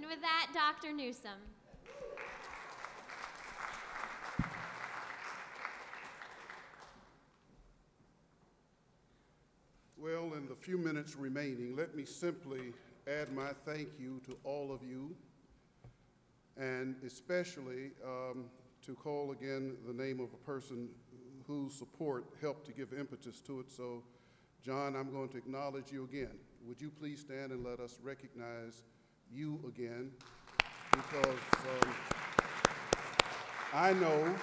And with that, Dr. Newsome. Well, in the few minutes remaining, let me simply add my thank you to all of you, and especially to call again the name of a person whose support helped to give impetus to it. So, John, I'm going to acknowledge you again. Would you please stand and let us recognize you again? Because I know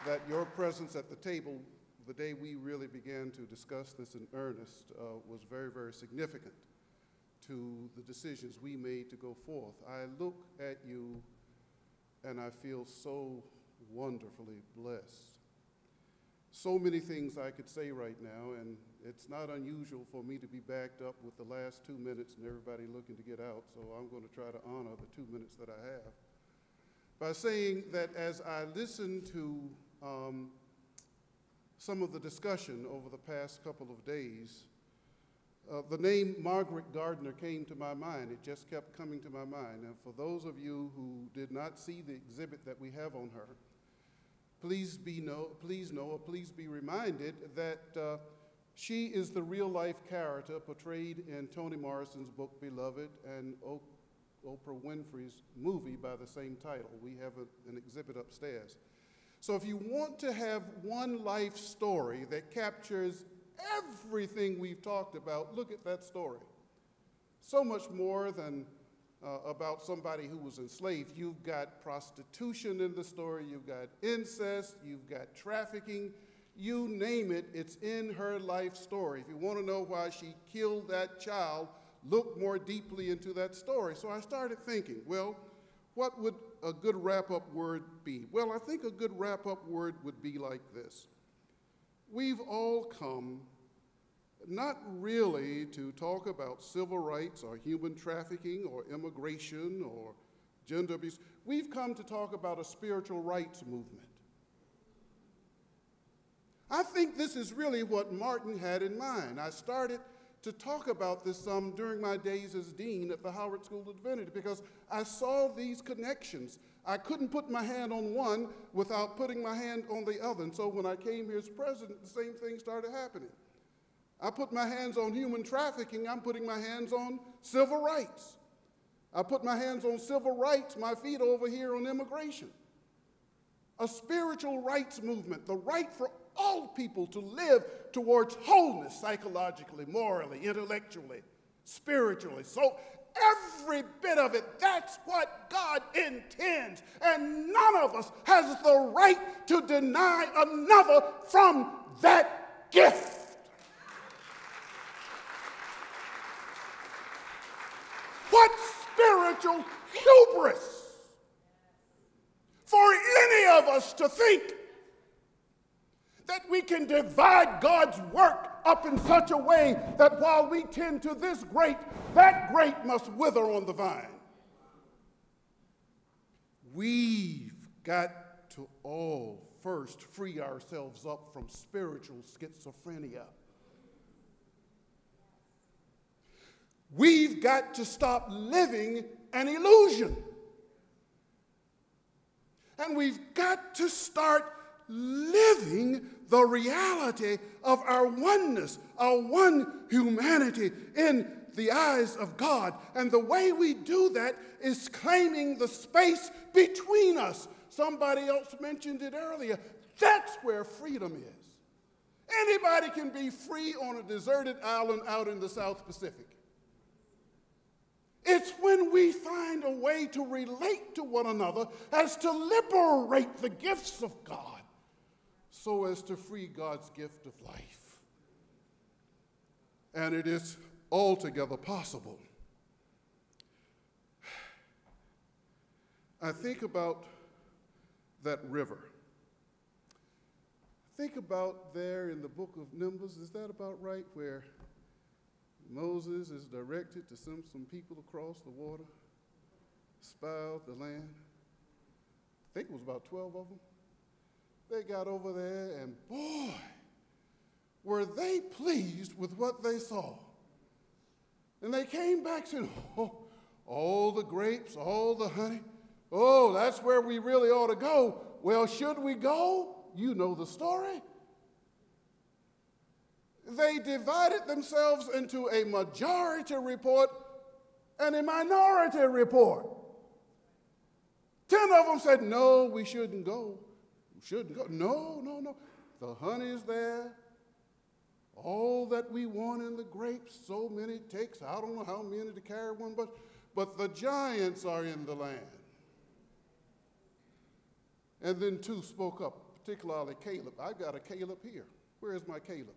that your presence at the table the day we really began to discuss this in earnest was very, very significant to the decisions we made to go forth. I look at you and I feel so wonderfully blessed. So many things I could say right now, and it's not unusual for me to be backed up with the last 2 minutes and everybody looking to get out, so I'm going to try to honor the 2 minutes that I have by saying that as I listened to some of the discussion over the past couple of days, the name Margaret Gardner came to my mind. It just kept coming to my mind. And for those of you who did not see the exhibit that we have on her, please be reminded that she is the real-life character portrayed in Toni Morrison's book, Beloved, and Oprah Winfrey's movie by the same title. We have an exhibit upstairs. So if you want to have one life story that captures everything we've talked about, look at that story. So much more than about somebody who was enslaved. You've got prostitution in the story, you've got incest, you've got trafficking, you name it, it's in her life story. If you want to know why she killed that child, look more deeply into that story. So I started thinking, well, what would a good wrap-up word be? Well, I think a good wrap-up word would be like this. We've all come not really to talk about civil rights or human trafficking or immigration or gender abuse. We've come to talk about a spiritual rights movement. I think this is really what Martin had in mind. I started to talk about this some during my days as dean at the Howard School of Divinity because I saw these connections. I couldn't put my hand on one without putting my hand on the other. And so when I came here as president, the same thing started happening. I put my hands on human trafficking, I'm putting my hands on civil rights. I put my hands on civil rights, my feet over here on immigration. A spiritual rights movement, the right for all people to live towards wholeness psychologically, morally, intellectually, spiritually. So every bit of it, that's what God intends. And none of us has the right to deny another from that gift. What spiritual hubris for any of us to think that we can divide God's work up in such a way that while we tend to this grape, that grape must wither on the vine. We've got to all first free ourselves up from spiritual schizophrenia. We've got to stop living an illusion. And we've got to start living the reality of our oneness, our one humanity in the eyes of God. And the way we do that is claiming the space between us. Somebody else mentioned it earlier. That's where freedom is. Anybody can be free on a deserted island out in the South Pacific. It's when we find a way to relate to one another as to liberate the gifts of God so as to free God's gift of life. And it is altogether possible. I think about that river. Think about there in the book of Numbers, is that about right, where Moses is directed to send some people across the water, spy out the land. I think it was about 12 of them. They got over there, and boy, were they pleased with what they saw. And they came back saying, all the grapes, all the honey. Oh, that's where we really ought to go. Well, should we go? You know the story. They divided themselves into a majority report and a minority report. 10 of them said, no, we shouldn't go. We shouldn't go. No, no, no. The honey is there. All that we want in the grapes, so many takes. I don't know how many to carry one, but the giants are in the land. And then 2 spoke up, particularly Caleb. I got a Caleb here. Where is my Caleb?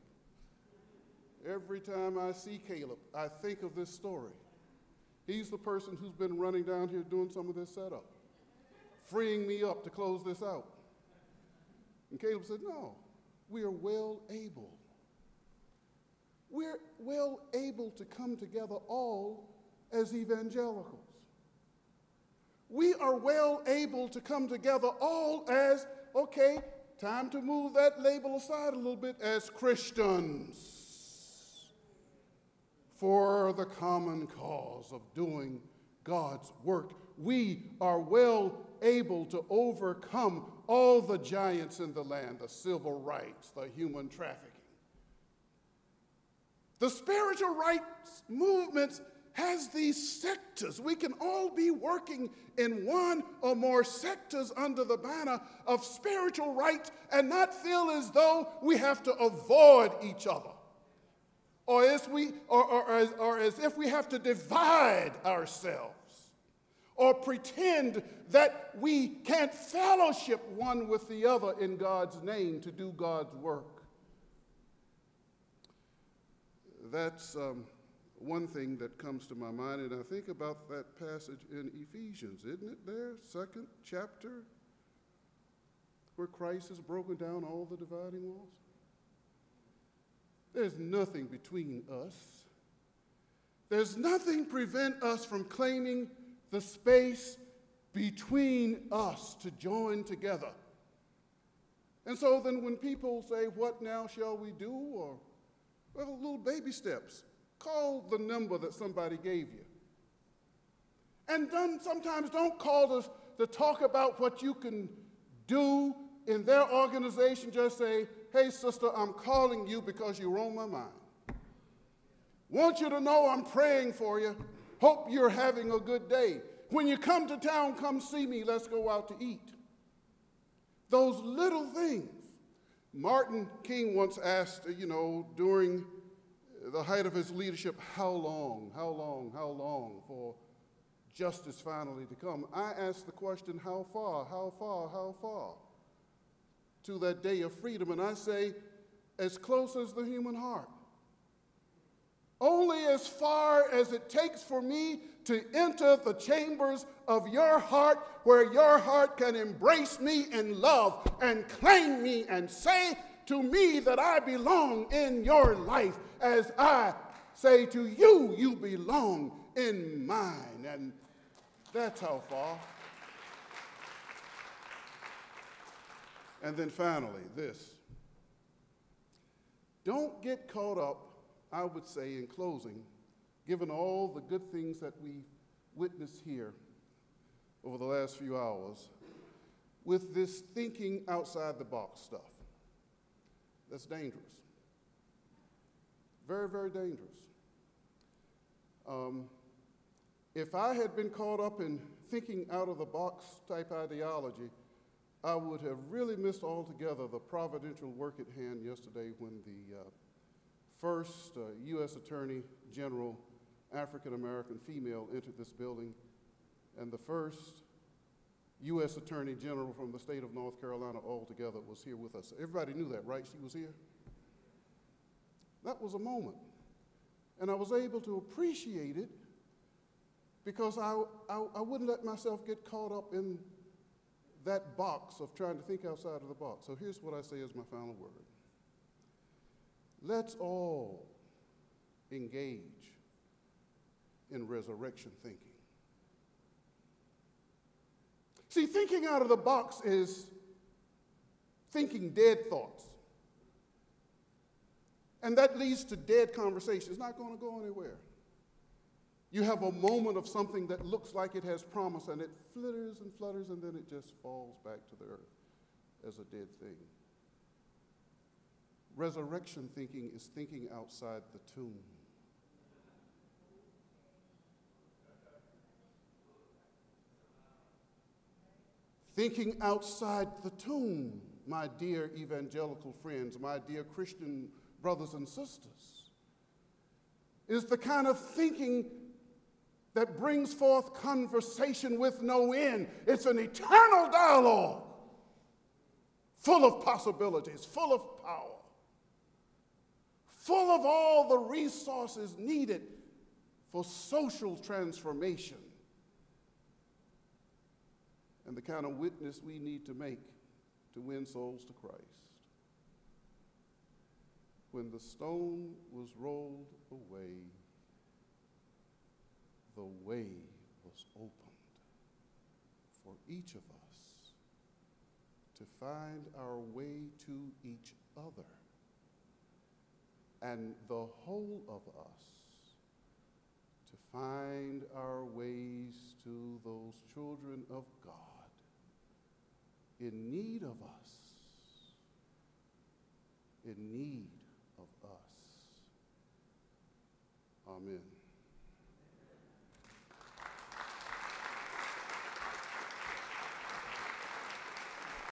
Every time I see Caleb, I think of this story. He's the person who's been running down here doing some of this setup, freeing me up to close this out. And Caleb said, no, we are well able. We're well able to come together all as evangelicals. We are well able to come together all as, okay, time to move that label aside a little bit, as Christians for the common cause of doing God's work. We are well able to overcome all the giants in the land, the civil rights, the human trafficking. The spiritual rights movements has these sectors. We can all be working in one or more sectors under the banner of spiritual rights and not feel as though we have to avoid each other, or as if we have to divide ourselves, or pretend that we can't fellowship one with the other in God's name to do God's work. That's one thing that comes to my mind, and I think about that passage in Ephesians, isn't it there? 2nd chapter, where Christ has broken down all the dividing walls. There's nothing between us. There's nothing prevent us from claiming the space between us to join together. And so then when people say, what now shall we do? Or, well, little baby steps. Call the number that somebody gave you. And sometimes don't call us to talk about what you can do in their organization. Just say, hey, sister, I'm calling you because you're on my mind. Want you to know I'm praying for you. Hope you're having a good day. When you come to town, come see me. Let's go out to eat. Those little things. Martin King once asked, during the height of his leadership, how long for justice finally to come? I asked the question, how far to that day of freedom? And I say, as close as the human heart. Only as far as it takes for me to enter the chambers of your heart, where your heart can embrace me in love and claim me and say to me that I belong in your life, as I say to you, you belong in mine. And that's how far. And then finally, this. Don't get caught up, I would say in closing, given all the good things that we witnessed here over the last few hours, with this thinking outside the box stuff. That's dangerous. Very, very dangerous. If I had been caught up in thinking out of the box type ideology, I would have really missed altogether the providential work at hand yesterday when the first U.S. Attorney General, African-American female, entered this building, and the first U.S. Attorney General from the state of North Carolina altogether was here with us. Everybody knew that, right? She was here. That was a moment. And I was able to appreciate it because I wouldn't let myself get caught up in that box of trying to think outside of the box. So here's what I say as my final word. Let's all engage in resurrection thinking. See, thinking out of the box is thinking dead thoughts. And that leads to dead conversation. It's not going to go anywhere. You have a moment of something that looks like it has promise, and it flitters and flutters, and then it just falls back to the earth as a dead thing. Resurrection thinking is thinking outside the tomb. Thinking outside the tomb, my dear evangelical friends, my dear Christian brothers and sisters, is the kind of thinking that brings forth conversation with no end. It's an eternal dialogue, full of possibilities, full of power, full of all the resources needed for social transformation, and the kind of witness we need to make to win souls to Christ. When the stone was rolled away, the way was opened for each of us to find our way to each other, and the whole of us to find our ways to those children of God in need of us, in need of us. Amen.